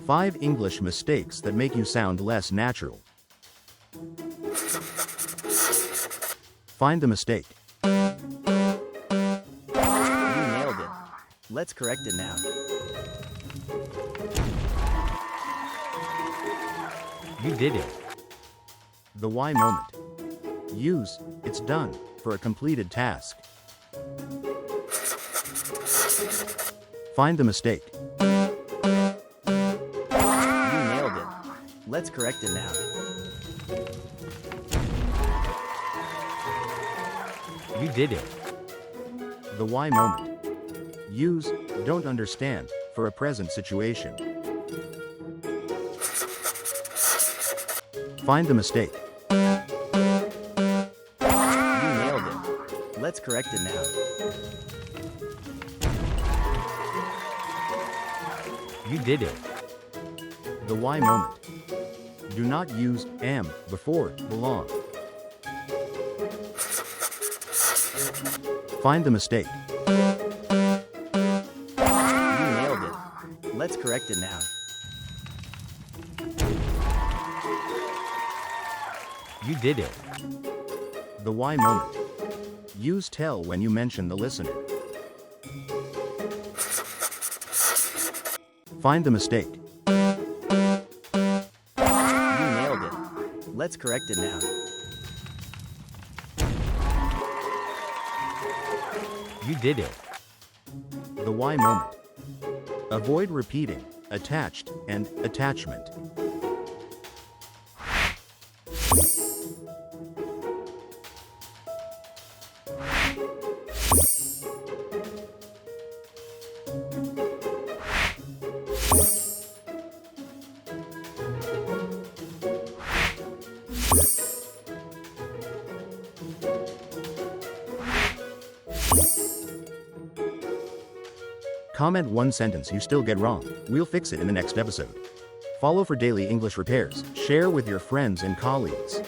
5 English mistakes that make you sound less natural. Find the mistake. You nailed it. Let's correct it now. You did it. The why moment. Use "it's done" for a completed task. Find the mistake. You nailed it. Let's correct it now. You did it. The why moment. Use "don't understand" for a present situation. Find the mistake. You nailed it. Let's correct it now. You did it. The why moment. Do not use "am" before "belong." Find the mistake. You nailed it. Let's correct it now. You did it. The why moment. Use "tell" when you mention the listener. Find the mistake. You nailed it. Let's correct it now. You did it. The why moment. Avoid repeating "attached" and "attachment." Comment one sentence you still get wrong. We'll fix it in the next episode. Follow for daily English repairs. Share with your friends and colleagues.